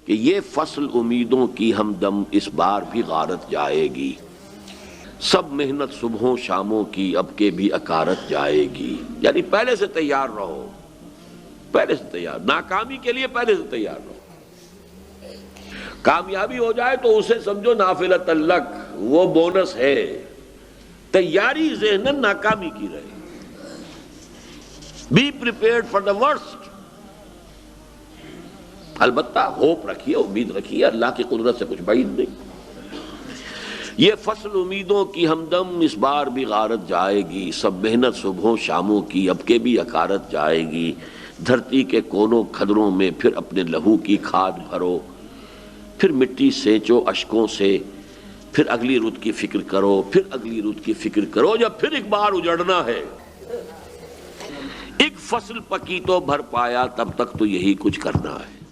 कि ये फसल उम्मीदों की हमदम इस बार भी गारत जाएगी, सब मेहनत सुबहों शामों की अब के भी अकारत जाएगी। यानी पहले से तैयार रहो, पहले से तैयार, नाकामी के लिए पहले से तैयार रहो। कामयाबी हो जाए तो उसे समझो नाफिलतन लक, वो बोनस है। तैयारी ज़हनन नाकामी की रहे। Be prepared for the worst. अलबत्ता होप रखिए, उम्मीद रखिए, अल्लाह की कुदरत से कुछ बाइद नहीं। ये फसल उम्मीदों की हमदम इस बार भी गारत जाएगी, सब मेहनत सुबहों शामों की अब के भी अकारत जाएगी। धरती के कोनों खदरों में फिर अपने लहू की खाद भरो, फिर मिट्टी सेंचो अश्कों से, फिर अगली रुत की फिक्र करो, फिर अगली रुत की फिक्र करो, जब फिर एक बार उजड़ना है। एक फसल पकी तो भर पाया, तब तक तो यही कुछ करना है।